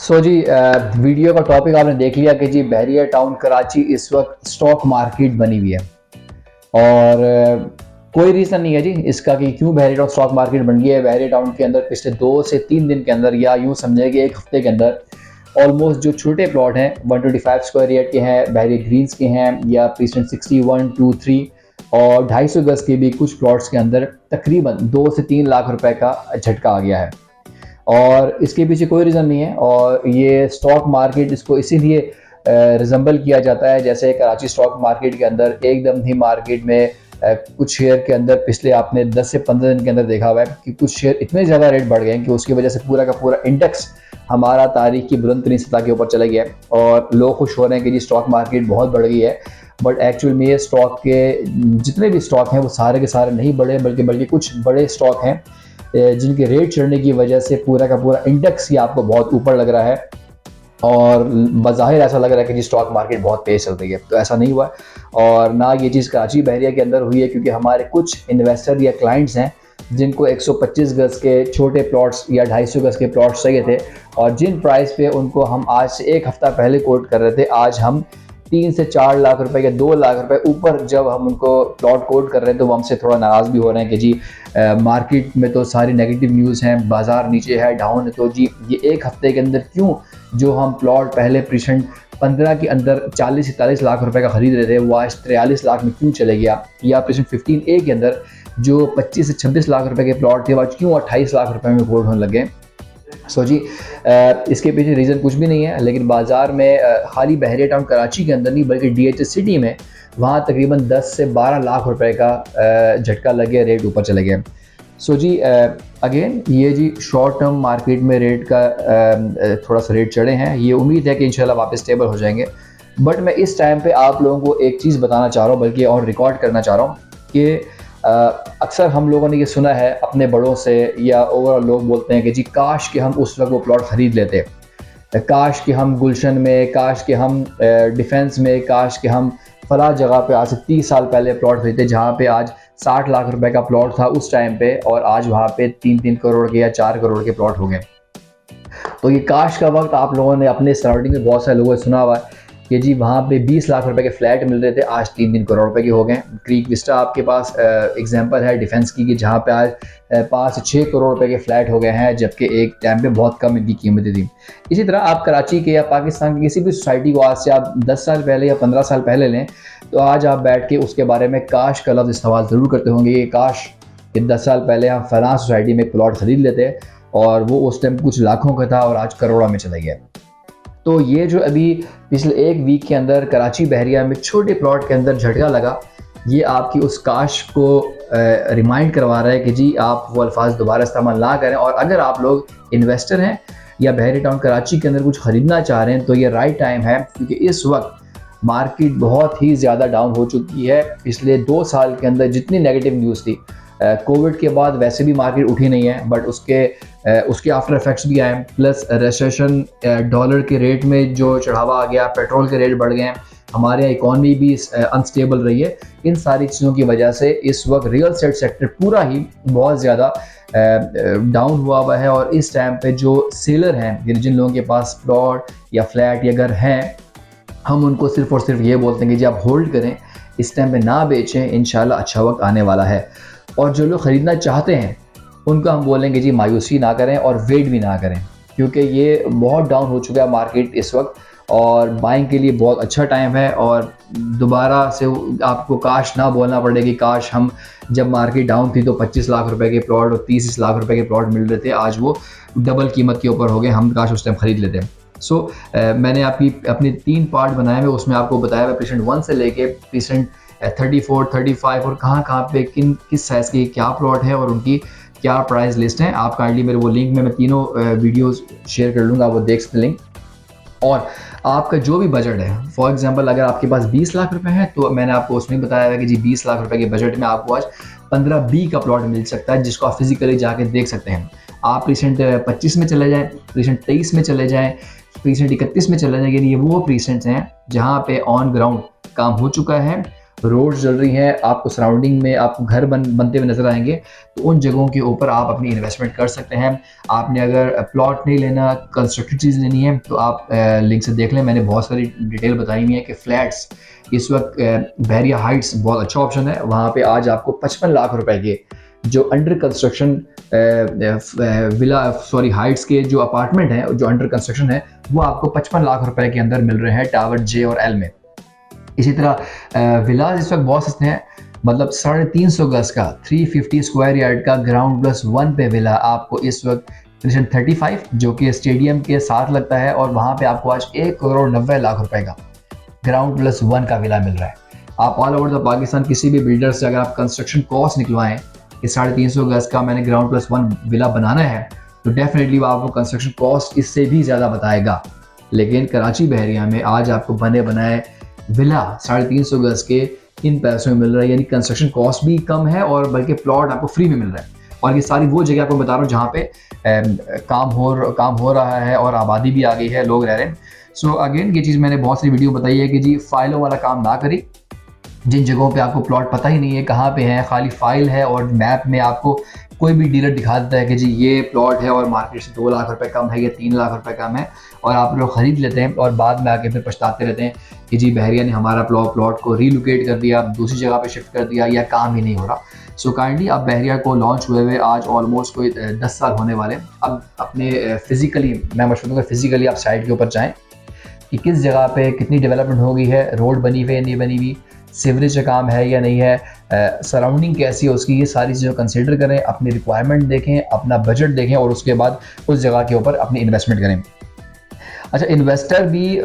Video का topic आपने देख लिया कि जी बहरिया टाउन कराची इस वक्त स्टॉक मार्केट बनी हुई है। और कोई रीज़न नहीं है जी इसका कि क्यों बहरिया टाउन स्टॉक मार्केट बन गई है। बहरिया टाउन के अंदर पिछले 2 से 3 दिन के अंदर, या यूँ समझे कि एक हफ्ते के अंदर, ऑलमोस्ट जो छोटे प्लॉट हैं 125 स्क्वायर यार्ड के हैं, बहरिया ग्रीन्स के हैं, या प्रेसिडेंट 61, 2, 3 और 250 गज के भी कुछ प्लॉट्स के अंदर तकरीबन 2 से 3 लाख रुपए का झटका आ गया है। और इसके पीछे कोई रीज़न नहीं है। और ये स्टॉक मार्केट, इसको इसीलिए रिजम्बल किया जाता है जैसे कराची स्टॉक मार्केट के अंदर एकदम ही मार्केट में कुछ शेयर के अंदर पिछले आपने 10 से 15 दिन के अंदर देखा हुआ है कि कुछ शेयर इतने ज़्यादा रेट बढ़ गए हैं कि उसकी वजह से पूरा का पूरा इंडेक्स हमारा तारीख की बुलंद तरीन सतह के ऊपर चला गया है। और लोग खुश हो रहे हैं कि जी स्टॉक मार्केट बहुत बढ़ गई है, बट एक्चुअल में ये स्टॉक के जितने भी स्टॉक हैं वो सारे के सारे नहीं बढ़े, बल्कि कुछ बड़े स्टॉक हैं जिनके रेट चढ़ने की वजह से पूरा का पूरा इंडेक्स ही आपको बहुत ऊपर लग रहा है और बज़ाहिर ऐसा लग रहा है कि जी स्टॉक मार्केट बहुत तेज़ चल रही है। तो ऐसा नहीं हुआ। और ना ये चीज़ कराची बहरिया के अंदर हुई है, क्योंकि हमारे कुछ इन्वेस्टर या क्लाइंट्स हैं जिनको 125 गज के छोटे प्लॉट्स या 250 गज के प्लॉट्स चाहिए थे, और जिन प्राइस पे उनको हम आज से एक हफ्ता पहले कोट कर रहे थे, आज हम 3 से 4 लाख रुपए या 2 लाख रुपए ऊपर जब हम उनको प्लॉट कोट कर रहे हैं तो वो हमसे थोड़ा नाराज़ भी हो रहे हैं कि जी मार्केट में तो सारी नेगेटिव न्यूज़ हैं, बाज़ार नीचे है, डाउन है, तो जी ये एक हफ्ते के अंदर क्यों जो हम प्लॉट पहले प्रेजेंट 15 के अंदर 40-41 लाख रुपए का खरीद रहे थे वो आज 43 लाख में क्यों चले गया, या प्रेजेंट 15A के अंदर जो 25 से 26 लाख रुपए के प्लॉट थे आज क्यों 28 लाख रुपए में कोट होने लगे। इसके पीछे रीज़न कुछ भी नहीं है, लेकिन बाज़ार में खाली बहरिया टाउन कराची के अंदर नहीं बल्कि DHS सिटी में वहाँ तकरीबन 10 से 12 लाख रुपए का झटका लगे, रेट ऊपर चले गए। अगेन ये जी शॉर्ट टर्म मार्केट में रेट का थोड़ा सा रेट चढ़े हैं, ये उम्मीद है कि इंशाल्लाह वापस स्टेबल हो जाएंगे। बट मैं इस टाइम पे आप लोगों को एक चीज़ बताना चाह रहा हूँ, बल्कि और रिकॉर्ड करना चाह रहा हूँ कि अक्सर हम लोगों ने ये सुना है अपने बड़ों से या ओवरऑल लोग बोलते हैं कि जी काश कि हम उस वक्त वो प्लॉट ख़रीद लेते, काश कि हम गुलशन में, काश कि हम डिफेंस में, काश कि हम फला जगह पे आज से 30 साल पहले प्लॉट खरीदते जहाँ पे आज 60 लाख रुपए का प्लॉट था उस टाइम पे, और आज वहाँ पे 3-3 करोड़ के या 4 करोड़ के प्लॉट हो गए। तो ये काश का वक्त आप लोगों ने अपने सराउंडिंग में बहुत सारे लोगों से सुना हुआ है कि जी वहाँ पे 20 लाख रुपए के फ्लैट मिल रहे थे, आज 3-3 करोड़ रुपए के हो गए। क्रीक विस्टा आपके पास एग्जांपल है डिफेंस की कि जहाँ पे आज 5 से 6 करोड़ रुपए के फ्लैट हो गए हैं, जबकि एक टाइम पे बहुत कम इनकी कीमतें थी। इसी तरह आप कराची के या पाकिस्तान की किसी भी सोसाइटी को आज से आप 10 साल पहले या 15 साल पहले लें तो आज आप बैठ के उसके बारे में काश का लफ्ज़ इस्तेमाल ज़रूर करते होंगे कि काश कि 10 साल पहले हम फलां सोसाइटी में प्लॉट ख़रीद लेते और वो उस टाइम कुछ लाखों का था और आज करोड़ों में चला गया। तो ये जो अभी पिछले एक वीक के अंदर कराची बहरिया में छोटे प्लॉट के अंदर झटका लगा, ये आपकी उस काश को रिमाइंड करवा रहा है कि जी आप वो अल्फाज दोबारा इस्तेमाल ना करें। और अगर आप लोग इन्वेस्टर हैं या बहरिया टाउन कराची के अंदर कुछ ख़रीदना चाह रहे हैं तो ये राइट टाइम है, क्योंकि इस वक्त मार्केट बहुत ही ज़्यादा डाउन हो चुकी है। पिछले 2 साल के अंदर जितनी नेगेटिव न्यूज़ थी, कोविड के बाद वैसे भी मार्केट उठी नहीं है, बट उसके आफ्टर इफेक्ट्स भी आए, प्लस रेसेशन, डॉलर के रेट में जो चढ़ावा आ गया, पेट्रोल के रेट बढ़ गए हैं, हमारे यहाँ इकॉनमी भी अनस्टेबल रही है। इन सारी चीज़ों की वजह से इस वक्त रियल एस्टेट सेक्टर पूरा ही बहुत ज़्यादा डाउन हुआ है। और इस टाइम पे जो सेलर हैं, जिन लोगों के पास प्लॉट या फ्लैट या घर हैं, हम उनको सिर्फ और सिर्फ ये बोलते हैं कि जी आप होल्ड करें, इस टाइम पे ना बेचें, इंशाल्लाह अच्छा वक्त आने वाला है। और जो लोग ख़रीदना चाहते हैं उनको हम बोलेंगे जी मायूसी ना करें और वेट भी ना करें, क्योंकि ये बहुत डाउन हो चुका है मार्केट इस वक्त और बाइंग के लिए बहुत अच्छा टाइम है। और दोबारा से आपको काश ना बोलना पड़े कि काश हम जब मार्केट डाउन थी तो 25 लाख रुपए के प्लॉट और 30 लाख रुपए के प्लॉट मिल रहे थे, आज वो डबल कीमत के ऊपर हो गए, हम काश उस टाइम ख़रीद लेते हैं। मैंने अपने 3 पार्ट बनाए हुए, उसमें आपको बताया हुआ पेशेंट 1 से लेके पेशेंट 34, 35 और कहाँ पे किस साइज़ के क्या प्लॉट है और उनकी क्या प्राइस लिस्ट है। आप काइंडली मेरे वो लिंक में मैं तीनों वीडियोस शेयर कर लूँगा, वो देख सकते लिंक। और आपका जो भी बजट है, फॉर एग्जांपल अगर आपके पास 20 लाख रुपए है तो मैंने आपको उसमें बताया है कि जी 20 लाख रुपए के बजट में आपको आज 15B का प्लॉट मिल सकता है, जिसको आप फिजिकली जाके देख सकते हैं। आप रिसेंट 25 में चले जाएँ, रिसेंट 23 में चले जाएँ, रिसेंट 31 में चले जाएँ, यानी ये वो प्रीसेंट्स हैं जहाँ पे ऑन ग्राउंड काम हो चुका है रोड्स चल रही हैं, आपको सराउंडिंग में आपको घर बनते हुए नज़र आएंगे, तो उन जगहों के ऊपर आप अपनी इन्वेस्टमेंट कर सकते हैं। आपने अगर प्लॉट नहीं लेना, कंस्ट्रक्टेड चीज़ लेनी है, तो आप लिंक से देख लें, मैंने बहुत सारी डिटेल बताई हुई है कि फ्लैट्स इस वक्त बहरिया हाइट्स बहुत अच्छा ऑप्शन है। वहाँ पे आज आपको 55 लाख रुपए के जो अंडर कंस्ट्रक्शन हाइट्स के जो अपार्टमेंट हैं जो अंडर कंस्ट्रक्शन है, वो आपको 55 लाख रुपए के अंदर मिल रहे हैं टावर जे और एल में। इसी तरह विलाज इस वक्त बहुत सस्ते हैं, मतलब 350 गज का 350 स्क्वायर यार्ड का ग्राउंड+1 पे विला आपको इस वक्त 35 जो कि स्टेडियम के साथ लगता है, और वहाँ पे आपको आज 1,90,00,000 रुपए का ग्राउंड+1 का विला मिल रहा है। आप ऑल ओवर द पाकिस्तान किसी भी बिल्डर से अगर आप कंस्ट्रक्शन कॉस्ट निकलवाएं कि 350 गज का मैंने ग्राउंड+1 विला बनाना है, तो डेफिनेटली वो आपको कंस्ट्रक्शन कॉस्ट इससे भी ज़्यादा बताएगा। लेकिन कराची बहरिया में आज आपको बने बनाए विला 350 गज के इन पैसों में मिल रहा है, यानी कंस्ट्रक्शन कॉस्ट भी कम है और बल्कि प्लॉट आपको फ्री में मिल रहा है। और ये सारी वो जगह आपको बता रहा हूँ जहाँ पे काम हो रहा है और आबादी भी आ गई है, लोग रह रहे हैं। सो अगेन ये चीज़ मैंने बहुत सी वीडियो बताई है कि जी फाइलों वाला काम ना करें। जिन जगहों पे आपको प्लॉट पता ही नहीं है कहाँ पे है, खाली फाइल है और मैप में आपको कोई भी डीलर दिखा देता है कि जी ये प्लॉट है और मार्केट से 2 लाख रुपए कम है या 3 लाख रुपए कम है, और आप लोग ख़रीद लेते हैं और बाद में आके फिर पछताते रहते हैं कि जी बहरिया ने हमारा प्लॉट को रीलोकेट कर दिया, दूसरी जगह पे शिफ्ट कर दिया या काम ही नहीं हो रहा। सो काइंडली आप बहरिया को लॉन्च हुए आज ऑलमोस्ट कोई 10 साल होने वाले। अब अपने फिज़िकली मैं मशवरा दूँगा फिज़िकली आप साइट के ऊपर जाएँ कि किस जगह पे कितनी डेवलपमेंट हो गई है, रोड बनी हुई है नहीं बनी हुई, सीवरेज का काम है या नहीं है, सराउंडिंग कैसी है उसकी, ये सारी चीज़ें कंसीडर करें, अपनी रिक्वायरमेंट देखें, अपना बजट देखें और उसके बाद उस जगह के ऊपर अपनी इन्वेस्टमेंट करें। अच्छा, इन्वेस्टर भी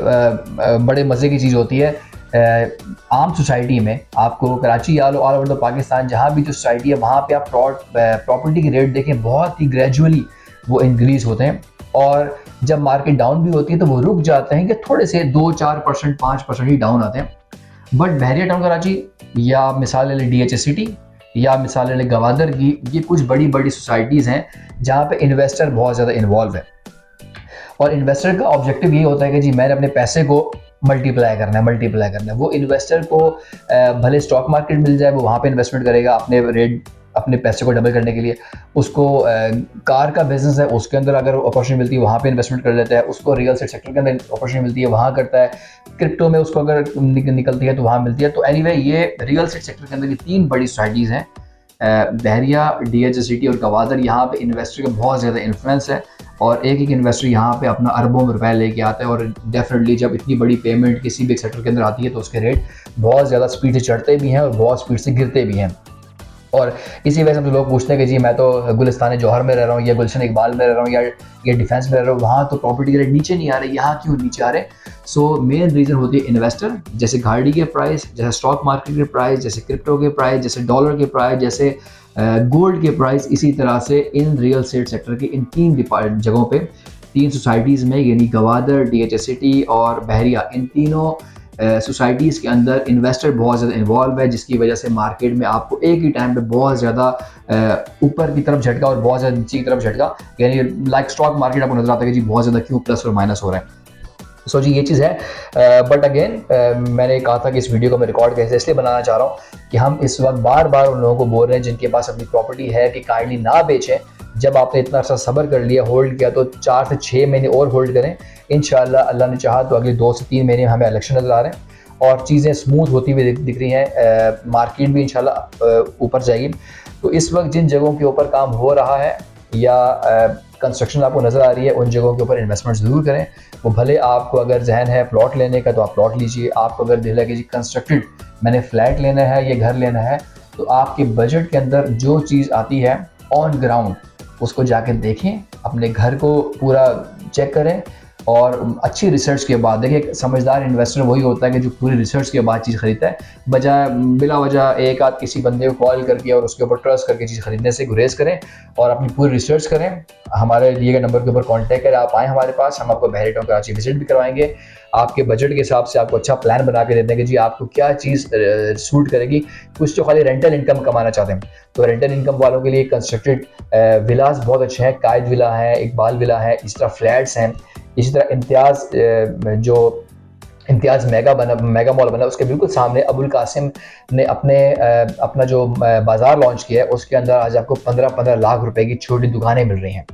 बड़े मज़े की चीज़ होती है। आम सोसाइटी में आपको कराची या ऑल ओवर द पाकिस्तान जहाँ भी जो सोसाइटी है वहाँ पे आप प्रॉपर्टी की रेट देखें, बहुत ही ग्रेजुअली वो इंक्रीज़ होते हैं, और जब मार्केट डाउन भी होती है तो वो रुक जाते हैं कि थोड़े से 2-4% 5% ही डाउन आते हैं। बट बहरिया टाउन कराची या मिसाल ले DHA सिटी या मिसाल ले गवादर की, ये कुछ बड़ी बड़ी सोसाइटीज़ हैं जहाँ पे इन्वेस्टर बहुत ज़्यादा इन्वॉल्व है, और इन्वेस्टर का ऑब्जेक्टिव यही होता है कि जी मैंने अपने पैसे को मल्टीप्लाई करना है। वो इन्वेस्टर को भले स्टॉक मार्केट मिल जाए, वो वहाँ पे इन्वेस्टमेंट करेगा अपने पैसे को डबल करने के लिए। उसको कार का बिजनेस है, उसके अंदर अगर अपॉर्चुनिटी मिलती है वहाँ पे इन्वेस्टमेंट कर लेता है। उसको रियल एस्टेट सेक्टर के अंदर अपॉर्चुनिटी मिलती है वहाँ करता है। क्रिप्टो में उसको अगर निकलती है तो वहाँ मिलती है। तो एनीवे ये रियल एस्टेट सेक्टर के अंदर की 3 बड़ी सोसाइटीज़ हैं, बहरिया, DHA सिटी और गवादर। यहाँ पे इन्वेस्टर का बहुत ज़्यादा इन्फ्लुएंस है और एक इन्वेस्टर यहाँ पे अपना अरबों में रुपए लेके आता है, और डेफिनेटली जब इतनी बड़ी पेमेंट किसी भी सेक्टर के अंदर आती है तो उसके रेट बहुत ज़्यादा स्पीड से चढ़ते भी हैं और बहुत स्पीड से गिरते भी हैं। और इसी वजह से तो लोग पूछते हैं कि जी मैं तो गुलिस्तान जौहर में रह रहा हूँ या गुलशन इकबाल में रह रहा हूँ या डिफेंस में रह रहा हूँ, वहाँ तो प्रॉपर्टी के रेट नीचे नहीं आ रहे, यहाँ क्यों नीचे आ रहे? सो मेन रीज़न होती है इन्वेस्टर, जैसे गाड़ी के प्राइस, जैसे स्टॉक मार्केट के प्राइस, जैसे क्रिप्टो के प्राइस, जैसे डॉलर के प्राइस, जैसे गोल्ड के प्राइस। इसी तरह से इन रियल एस्टेट सेक्टर के इन 3 जगहों पे 3 सोसाइटीज़ में, यानी गवादर, DHA सिटी और बहरिया, इन तीनों सोसाइटीज़ के अंदर इन्वेस्टर बहुत ज़्यादा इन्वॉल्व है, जिसकी वजह से मार्केट में आपको एक ही टाइम पे बहुत ज़्यादा ऊपर की तरफ झटका और बहुत ज़्यादा नीचे की तरफ झटका, यानी लाइक स्टॉक मार्केट आपको नजर आता है कि जी बहुत ज़्यादा क्यों प्लस और माइनस हो रहा है। सो जी ये चीज़ है। बट अगेन मैंने कहा था कि इस वीडियो को मैं रिकॉर्ड कैसे इसलिए बनाना चाह रहा हूँ कि हम इस वक्त बार बार उन लोगों को बोल रहे हैं जिनके पास अपनी प्रॉपर्टी है कि काइंडली ना बेचें। जब आपने इतना अर्सा सब्र कर लिया, होल्ड किया, तो 4 से 6 महीने और होल्ड करें। इंशाल्लाह अल्लाह ने चाहा तो अगले 2 से 3 महीने में हमें इलेक्शन नज़र आ रहे हैं और चीज़ें स्मूथ होती हुई दिख रही हैं। मार्केट भी इंशाल्लाह ऊपर जाएगी। तो इस वक्त जिन जगहों के ऊपर काम हो रहा है या कंस्ट्रक्शन आपको नज़र आ रही है, उन जगहों के ऊपर इन्वेस्टमेंट ज़रूर करें। वो भले आपको अगर जहन है प्लॉट लेने का तो आप प्लॉट लीजिए, आपको अगर दिल है कि जी कंस्ट्रक्टेड मैंने फ्लैट लेना है या घर लेना है, तो आपके बजट के अंदर जो चीज़ आती है ऑन ग्राउंड उसको जाके देखें, अपने घर को पूरा चेक करें और अच्छी रिसर्च के बाद देखिए। समझदार इन्वेस्टर वही होता है कि जो पूरी रिसर्च के बाद चीज़ खरीदता है, बजाय बिला वजह एक आध किसी बंदे को कॉल करके और उसके ऊपर ट्रस्ट करके चीज़ खरीदने से गुरेज करें और अपनी पूरी रिसर्च करें। हमारे दिए गए नंबर के ऊपर कॉन्टैक्ट करें, आप आएँ हमारे पास, हम आपको बहरिया टाउन कराची विजिट भी करवाएंगे। आपके बजट के हिसाब से आपको अच्छा प्लान बना के देते हैं कि जी आपको क्या चीज़ सूट करेगी। कुछ तो खाली रेंटल इनकम कमाना चाहते हैं, तो रेंटल इनकम वालों के लिए कंस्ट्रक्टेड विलास बहुत अच्छे हैं। कायद विला है, इकबाल विला है, इस तरह फ्लैट्स हैं। इसी तरह इम्तियाज़ जो इम्तियाज़ मेगा मॉल बना, उसके बिल्कुल सामने अबुल कासिम ने अपना जो बाज़ार लॉन्च किया है, उसके अंदर आज आपको 15-15 लाख रुपए की छोटी दुकानें मिल रही हैं।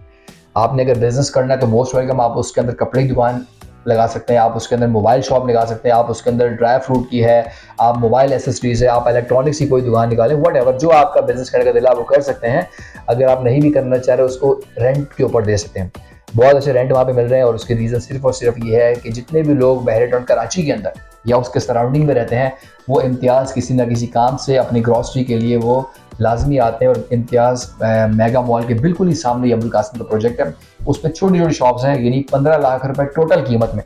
आपने अगर बिज़नेस करना है तो मोस्ट वेलकम, आप उसके अंदर कपड़े की दुकान लगा सकते हैं, आप उसके अंदर मोबाइल शॉप लगा सकते हैं, आप उसके अंदर ड्राई फ्रूट की है, आप मोबाइल एसेसरीज है, आप इलेक्ट्रॉनिक्स की कोई दुकान निकालें, व्हाटएवर जो आपका बिज़नेस करने का दिल है आप वो कर सकते हैं। अगर आप नहीं भी करना चाह रहे उसको रेंट के ऊपर दे सकते हैं। बहुत अच्छे रेंट वहाँ पे मिल रहे हैं और उसके रीज़न सिर्फ और सिर्फ ये है कि जितने भी लोग बहरे टाउन कराची के अंदर या उसके सराउंडिंग में रहते हैं, वो इम्तियाज़ किसी ना किसी काम से अपनी ग्रॉसरी के लिए वो लाजमी आते हैं। और इम्तियाज़ मेगा मॉल के बिल्कुल ही सामने अबुल कासिम का प्रोजेक्ट है, उसमें छोटी छोटी शॉप्स हैं, यानी 15 लाख रुपए टोटल कीमत में,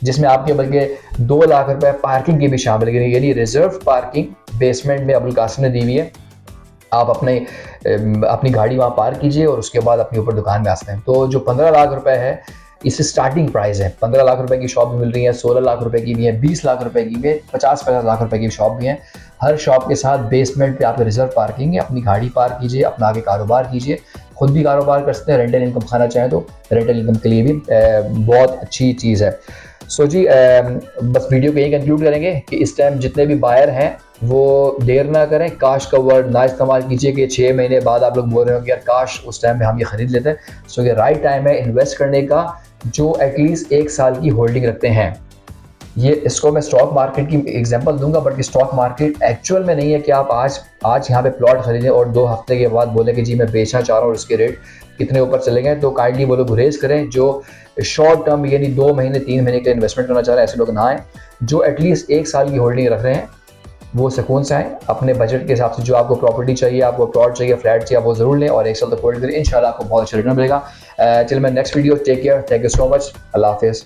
जिसमें आपके बल्कि 2 लाख रुपए पार्किंग की भी शामिल है, यानी रिजर्व पार्किंग बेसमेंट में अबुल कासिम ने दी हुई है। आप अपनी गाड़ी वहाँ पार्क कीजिए और उसके बाद अपने ऊपर दुकान में आ सकते हैं। तो जो 15 लाख रुपए है, इससे स्टार्टिंग प्राइस है। 15 लाख रुपए की शॉप भी मिल रही है, 16 लाख रुपए की भी है, 20 लाख रुपए की भी है, 50-50 लाख रुपए की शॉप भी है। हर शॉप के साथ बेसमेंट पे आपको रिजर्व पार्किंग है, अपनी गाड़ी पार्क कीजिए, अपना आगे कारोबार कीजिए, खुद भी कारोबार कर सकते हैं, रेंटल इनकम खाना चाहें तो रेंटल इनकम के लिए भी बहुत अच्छी चीज़ है। सो जी, बस वीडियो को यही कंक्लूड करेंगे कि इस टाइम जितने भी बायर हैं वो देर ना करें, काश का वर्ड ना इस्तेमाल कीजिए कि 6 महीने बाद आप लोग बोल रहे हो कि यार काश उस टाइम में हम ये खरीद लेते हैं। सो ये राइट टाइम है इन्वेस्ट करने का, जो एटलीस्ट 1 साल की होल्डिंग रखते हैं। ये इसको मैं स्टॉक मार्केट की एग्जांपल दूंगा, बट स्टॉक मार्केट एक्चुअल में नहीं है कि आप आज यहाँ पे प्लॉट खरीदें और 2 हफ्ते के बाद बोले कि जी मैं बेचना चाह रहा हूँ और उसके रेट कितने ऊपर चले गए। तो काइंडली वो लोग गुरेज करें जो शॉर्ट टर्म यानी 2 महीने 3 महीने के इन्वेस्टमेंट करना चाह रहे हैं, ऐसे लोग ना आए। जो एटलीस्ट 1 साल की होल्डिंग रख रहे हैं वो सुकून से आए, अपने बजट के हिसाब से जो आपको प्रॉपर्टी चाहिए, आपको प्लॉट चाहिए, फ्लैट चाहिए, आप वो जरूर लें और 1 साल तक होल्ड करें, इंशाल्लाह आपको बहुत अच्छा रिटर्न मिलेगा। चलिए मैं next video, take care, thank you so much, अल्लाह हाफिज़।